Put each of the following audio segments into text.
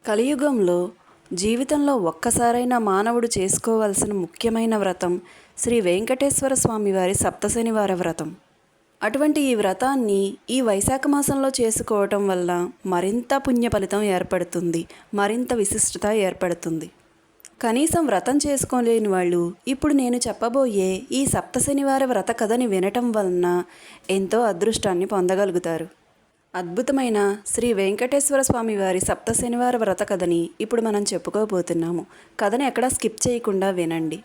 కలియుగంలో జీవితంలో ఒక్కసారైనా మానవుడు చేసుకోవలసిన ముఖ్యమైన వ్రతం శ్రీ వెంకటేశ్వర స్వామి వారి సప్తశనివార వ్రతం. అటువంటి ఈ వ్రతాన్ని ఈ వైశాఖ మాసంలో చేసుకోవటం వల్ల మరింత పుణ్య ఫలితం ఏర్పడుతుంది, మరింత విశిష్టత ఏర్పడుతుంది. కనీసం వ్రతం చేసుకోలేని వాళ్ళు ఇప్పుడు నేను చెప్పబోయే ఈ సప్తశనివార వ్రత కథని వినటం వలన ఎంతో అదృష్టాన్ని పొందగలుగుతారు. అద్భుతమైన శ్రీ వెంకటేశ్వర స్వామి వారి సప్త శనివార వ్రత కథని ఇప్పుడు మనం చెప్పుకోబోతున్నాము. కథని ఎక్కడా స్కిప్ చేయకుండా వినండి.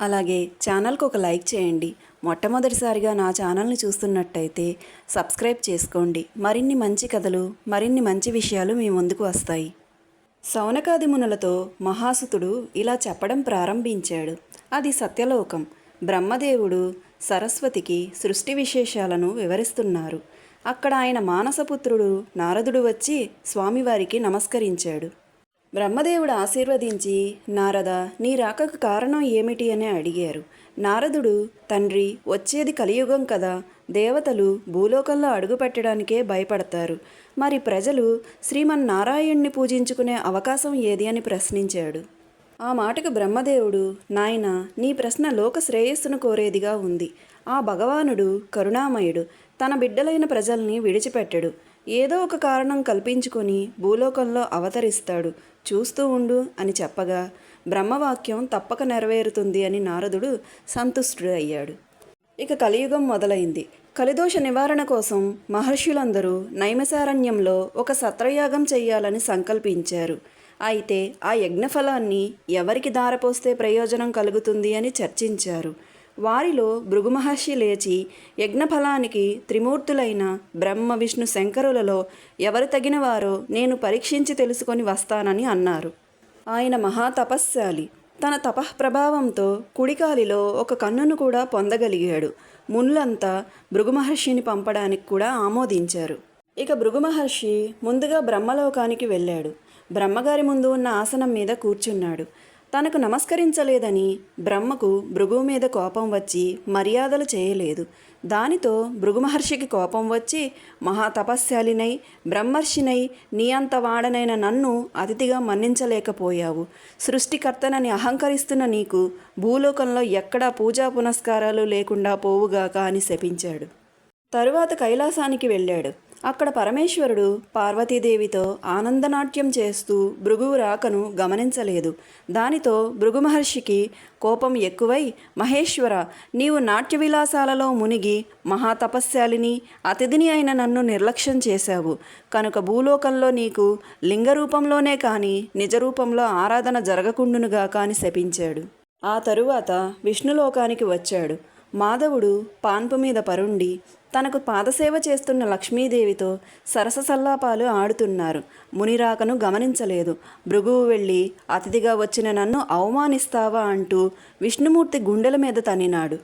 అలాగే ఛానల్కి ఒక లైక్ చేయండి. మొట్టమొదటిసారిగా నా ఛానల్ని చూస్తున్నట్టయితే సబ్స్క్రైబ్ చేసుకోండి. మరిన్ని మంచి కథలు, మరిన్ని మంచి విషయాలు మీ ముందుకు వస్తాయి. శౌనకాది మునులతో మహాసుతుడు ఇలా చెప్పడం ప్రారంభించాడు. అది సత్యలోకం. బ్రహ్మదేవుడు సరస్వతికి సృష్టి విశేషాలను వివరిస్తున్నారు. అక్కడ ఆయన మానసపుత్రుడు నారదుడు వచ్చి స్వామివారికి నమస్కరించాడు. బ్రహ్మదేవుడు ఆశీర్వదించి, నారద, నీ రాకకు కారణం ఏమిటి అని అడిగారు. నారదుడు, తండ్రి, వచ్చేది కలియుగం కదా, దేవతలు భూలోకంలో అడుగుపెట్టడానికే భయపడతారు. మరి ప్రజలు శ్రీమన్నారాయణ్ణి పూజించుకునే అవకాశం ఏది అని ప్రశ్నించాడు. ఆ మాటకు బ్రహ్మదేవుడు, నాయన, నీ ప్రశ్న లోక శ్రేయస్సును కోరేదిగా ఉంది. ఆ భగవానుడు కరుణామయుడు. తన బిడ్డలైన ప్రజల్ని విడిచిపెట్టడు. ఏదో ఒక కారణం కల్పించుకొని భూలోకంలో అవతరిస్తాడు. చూస్తూ ఉండు అని చెప్పగా బ్రహ్మవాక్యం తప్పక నెరవేరుతుంది అని నారదుడు సంతుష్టుడు అయ్యాడు. ఇక కలియుగం మొదలైంది. కలిదోష నివారణ కోసం మహర్షులందరూ నైమిసారణ్యంలో ఒక సత్రయాగం చెయ్యాలని సంకల్పించారు. అయితే ఆ యజ్ఞఫలాన్ని ఎవరికి దారపోస్తే ప్రయోజనం కలుగుతుంది అని చర్చించారు. వారిలో భృగు మహర్షి లేచి, యజ్ఞఫలానికి త్రిమూర్తులైన బ్రహ్మ విష్ణు శంకరులలో ఎవరు తగినవారో నేను పరీక్షించి తెలుసుకొని వస్తానని అన్నారు. ఆయన మహాతపస్శాలి. తన తపఃప్రభావంతో కుడికాలిలో ఒక కన్నును కూడా పొందగలిగాడు. మునులంతా భృగు మహర్షిని పంపడానికి కూడా ఆమోదించారు. ఇక భృగు మహర్షి ముందుగా బ్రహ్మలోకానికి వెళ్ళాడు. బ్రహ్మగారి ముందు ఉన్న ఆసనం మీద కూర్చున్నాడు. తనకు నమస్కరించలేదని బ్రహ్మకు భృగువు మీద కోపం వచ్చి మర్యాదలు చేయలేదు. దానితో భృగు మహర్షికి కోపం వచ్చి, మహాతపస్శాలినై బ్రహ్మర్షినై నీ అంత వాడనైన నన్ను అతిథిగా మన్నించలేకపోయావు. సృష్టికర్తనని అహంకరిస్తున్న నీకు భూలోకంలో ఎక్కడా పూజా పునస్కారాలు లేకుండా పోవుగాక అని శపించాడు. తరువాత కైలాసానికి వెళ్ళాడు. అక్కడ పరమేశ్వరుడు పార్వతీదేవితో ఆనందనాట్యం చేస్తూ భృగువు రాకను గమనించలేదు. దానితో భృగు మహర్షికి కోపం ఎక్కువై, మహేశ్వర, నీవు నాట్య విలాసాలలో మునిగి మహాతపస్శాలిని అతిథిని అయిన నన్ను నిర్లక్ష్యం చేశావు. కనుక భూలోకంలో నీకు లింగరూపంలోనే కానీ నిజరూపంలో ఆరాధన జరగకుండునుగా కాని శపించాడు. ఆ తరువాత విష్ణులోకానికి వచ్చాడు. మాధవుడు పాన్పు మీద పరుండి తనకు పాదసేవ చేస్తున్న లక్ష్మీదేవితో సరస సల్లాపాలు ఆడుతున్నారు. మునిరాకను గమనించలేదు. భృగువు వెళ్ళి, అతిథిగా వచ్చిన నన్ను అవమానిస్తావా అంటూ విష్ణుమూర్తి గుండెల మీద తన్నినాడు.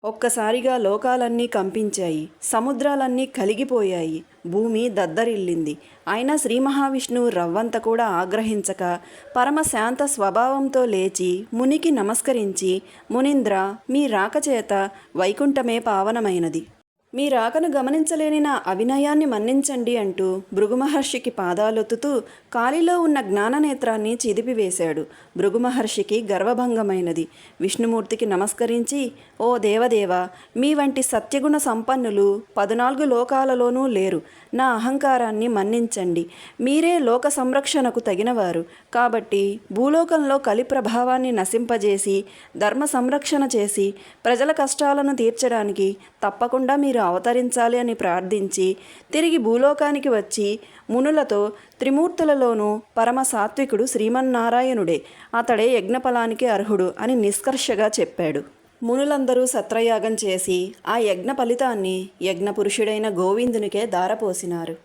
ఒక్కసారిగా లోకాలన్నీ కంపించాయి. సముద్రాలన్నీ కలిగిపోయాయి. భూమి దద్దరిల్లింది. అయినా శ్రీ మహావిష్ణువు రవ్వంత కూడా ఆగ్రహించక పరమశాంత స్వభావంతో లేచి మునికి నమస్కరించి, మునీంద్ర, మీ రాకచేత వైకుంఠమే పావనమైనది. మీ రాకను గమనించలేని నా అవినయాన్ని మన్నించండి అంటూ భృగు మహర్షికి పాదాలొత్తుతూ కాలిలో ఉన్న జ్ఞాననేత్రాన్ని చిదిపివేశాడు. భృగు మహర్షికి గర్వభంగమైనది. విష్ణుమూర్తికి నమస్కరించి, ఓ దేవదేవ, మీ వంటి సత్యగుణ సంపన్నులు 14 లోకాలలోనూ లేరు. నా అహంకారాన్ని మన్నించండి. మీరే లోక సంరక్షణకు తగినవారు. కాబట్టి భూలోకంలో కలి ప్రభావాన్ని నశింపజేసి ధర్మ సంరక్షణ చేసి ప్రజల కష్టాలను తీర్చడానికి తప్పకుండా మీరు అవతరించాలి అని ప్రార్థించి తిరిగి భూలోకానికి వచ్చి మునులతో త్రిమూర్తులలోనూ పరమ సాత్వికుడు శ్రీమన్నారాయణుడే, అతడే యజ్ఞఫలానికి అర్హుడు అని నిష్కర్షగా చెప్పాడు. మునులందరూ సత్రయాగం చేసి ఆ యజ్ఞ ఫలితాన్ని యజ్ఞపురుషుడైన గోవిందునికే దారపోసినారు.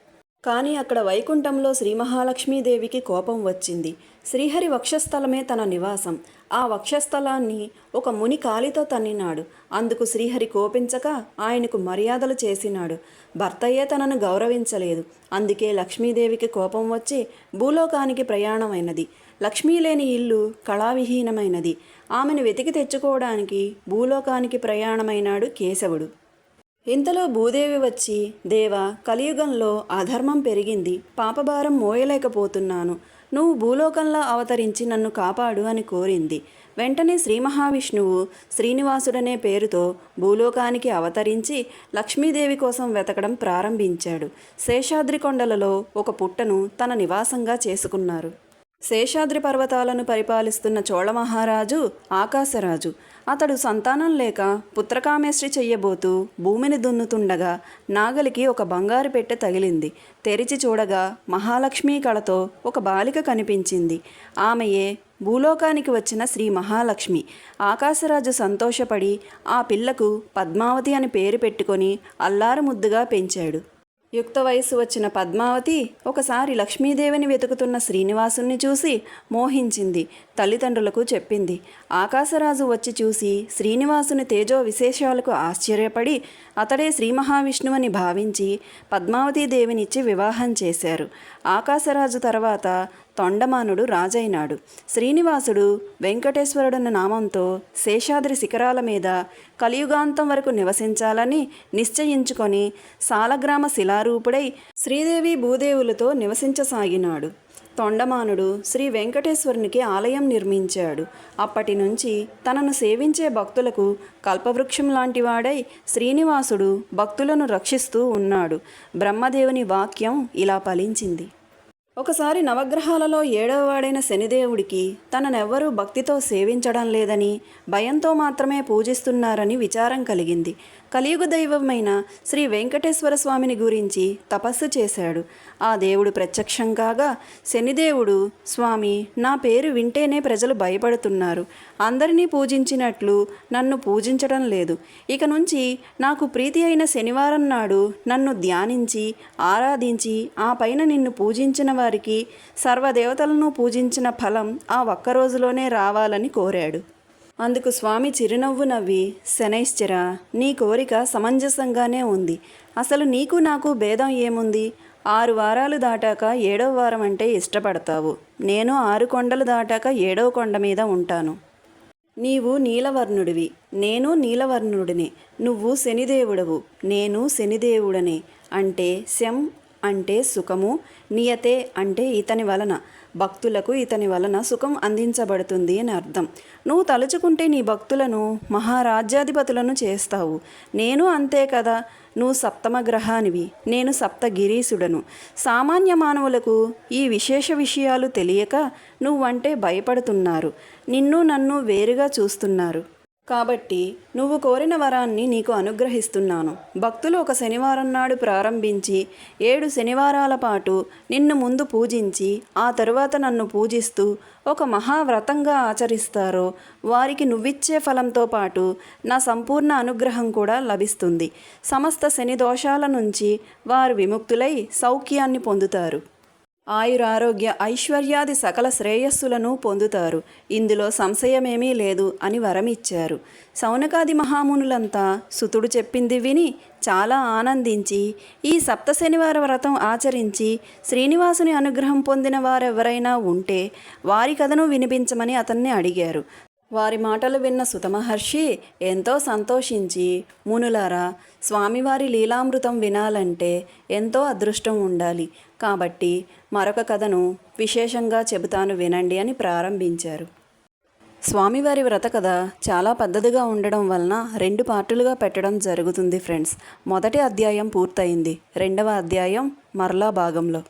కానీ అక్కడ వైకుంఠంలో శ్రీ మహాలక్ష్మీదేవికి కోపం వచ్చింది. శ్రీహరి వక్షస్థలమే తన నివాసం. ఆ వక్షస్థలాన్ని ఒక ముని కాలితో తన్నినాడు. అందుకు శ్రీహరి కోపించక ఆయనకు మర్యాదలు చేసినాడు. భర్తయే తనను గౌరవించలేదు. అందుకే లక్ష్మీదేవికి కోపం వచ్చి భూలోకానికి ప్రయాణమైనది. లక్ష్మీ లేని ఇల్లు కళావిహీనమైనది. ఆమెను వెతికి తెచ్చుకోవడానికి భూలోకానికి ప్రయాణమైనాడు కేశవుడు. ఇంతలో భూదేవి వచ్చి, దేవా, కలియుగంలో అధర్మం పెరిగింది, పాపభారం మోయలేకపోతున్నాను, నువ్వు భూలోకంలో అవతరించి నన్ను కాపాడు అని కోరింది. వెంటనే శ్రీ మహావిష్ణువు శ్రీనివాసుడనే పేరుతో భూలోకానికి అవతరించి లక్ష్మీదేవి కోసం వెతకడం ప్రారంభించాడు. శేషాద్రి కొండలలో ఒక పుట్టను తన నివాసంగా చేసుకున్నారు. శేషాద్రి పర్వతాలను పరిపాలిస్తున్న చోళమహారాజు ఆకాశరాజు. అతడు సంతానం లేక పుత్రకామేష్టి చెయ్యబోతూ భూమిని దున్నుతుండగా నాగలికి ఒక బంగారు పెట్టె తగిలింది. తెరిచి చూడగా మహాలక్ష్మీ కళతో ఒక బాలిక కనిపించింది. ఆమెయే భూలోకానికి వచ్చిన శ్రీ మహాలక్ష్మి. ఆకాశరాజు సంతోషపడి ఆ పిల్లకు పద్మావతి అని పేరు పెట్టుకొని అల్లారు ముద్దుగా పెంచాడు. యుక్త వయస్సు వచ్చిన పద్మావతి ఒకసారి లక్ష్మీదేవిని వెతుకుతున్న శ్రీనివాసుని చూసి మోహించింది. తల్లిదండ్రులకు చెప్పింది. ఆకాశరాజు వచ్చి చూసి శ్రీనివాసుని తేజో విశేషాలకు ఆశ్చర్యపడి అతడే శ్రీ మహావిష్ణువని భావించి పద్మావతీదేవినిచ్చి వివాహం చేశారు. ఆకాశరాజు తర్వాత తొండమానుడు రాజైనాడు. శ్రీనివాసుడు వెంకటేశ్వరుడన్న నామంతో శేషాద్రి శిఖరాల మీద కలియుగాంతం వరకు నివసించాలని నిశ్చయించుకొని సాలగ్రామ శిలారూపుడై శ్రీదేవి భూదేవులతో నివసించసాగినాడు. తొండమానుడు శ్రీ వెంకటేశ్వరునికి ఆలయం నిర్మించాడు. అప్పటి నుంచి తనను సేవించే భక్తులకు కల్పవృక్షం లాంటివాడై శ్రీనివాసుడు భక్తులను రక్షిస్తూ ఉన్నాడు. బ్రహ్మదేవుని వాక్యం ఇలా ఫలించింది. ఒకసారి నవగ్రహాలలో 7వ వాడైన శనిదేవుడికి తననెవ్వరూ భక్తితో సేవించడం లేదని, భయంతో మాత్రమే పూజిస్తున్నారని విచారం కలిగింది. కలియుగ దైవమైన శ్రీ వెంకటేశ్వర స్వామిని గురించి తపస్సు చేశాడు. ఆ దేవుడు ప్రత్యక్షం కాగా శనిదేవుడు, స్వామి, నా పేరు వింటేనే ప్రజలు భయపడుతున్నారు, అందరినీ పూజించినట్లు నన్ను పూజించడం లేదు. ఇక నుంచి నాకు ప్రీతి అయిన శనివారం నాడు నన్ను ధ్యానించి ఆరాధించి ఆ పైన నిన్ను పూజించిన వారికి సర్వదేవతలను పూజించిన ఫలం ఆ ఒక్కరోజులోనే రావాలని కోరాడు. అందుకు స్వామి చిరునవ్వు నవ్వి, శనైశ్చర, నీ కోరిక సమంజసంగానే ఉంది. అసలు నీకు నాకు భేదం ఏముంది? 6 వారాలు దాటాక 7వ వారం అంటే ఇష్టపడతావు. నేను 6 కొండలు దాటాక 7వ కొండ మీద ఉంటాను. నీవు నీలవర్ణుడివి, నేను నీలవర్ణుడిని. నువ్వు శనిదేవుడవు, నేను శనిదేవుడనే. అంటే శం అంటే సుఖము, నియతే అంటే ఇతని వలన, భక్తులకు ఇతని వలన సుఖం అందించబడుతుంది అని అర్థం. నువ్వు తలుచుకుంటే నీ భక్తులను మహారాజ్యాధిపతులను చేస్తావు. నేను అంతే కదా. నువ్వు సప్తమ గ్రహానివి, నేను సప్తగిరీసుడను. సామాన్య మానవులకు ఈ విశేష విషయాలు తెలియక నువ్వంటే భయపడుతున్నారు. నిన్ను నన్ను వేరుగా చూస్తున్నారు. కాబట్టి నువ్వు కోరిన వరాన్ని నీకు అనుగ్రహిస్తున్నాను. భక్తులు ఒక శనివారం నాడు ప్రారంభించి 7 శనివారాల పాటు నిన్ను ముందు పూజించి ఆ తరువాత నన్ను పూజిస్తూ ఒక మహావ్రతంగా ఆచరిస్తారో వారికి నువ్విచ్చే ఫలంతో పాటు నా సంపూర్ణ అనుగ్రహం కూడా లభిస్తుంది. సమస్త శని దోషాల నుంచి వారు విముక్తులై సౌఖ్యాన్ని పొందుతారు. ఆయురారోగ్య ఐశ్వర్యాది సకల శ్రేయస్సులను పొందుతారు. ఇందులో సంశయమేమీ లేదు అని వరమిచ్చారు. శౌనకాది మహామునులంతా సుతుడు చెప్పింది విని చాలా ఆనందించి ఈ సప్త శనివార వ్రతం ఆచరించి శ్రీనివాసుని అనుగ్రహం పొందిన వారెవరైనా ఉంటే వారి కథను వినిపించమని అతన్ని అడిగారు. వారి మాటలు విన్న సుతమహర్షి ఎంతో సంతోషించి, మునులారా, స్వామివారి లీలామృతం వినాలంటే ఎంతో అదృష్టం ఉండాలి. కాబట్టి మరొక కథను విశేషంగా చెబుతాను వినండి అని ప్రారంభించారు. స్వామివారి వ్రత కథ చాలా పెద్దదిగా ఉండడం వలన 2 పార్టులుగా పెట్టడం జరుగుతుంది ఫ్రెండ్స్. మొదటి అధ్యాయం పూర్తయింది. 2వ అధ్యాయం మరలా భాగంలో.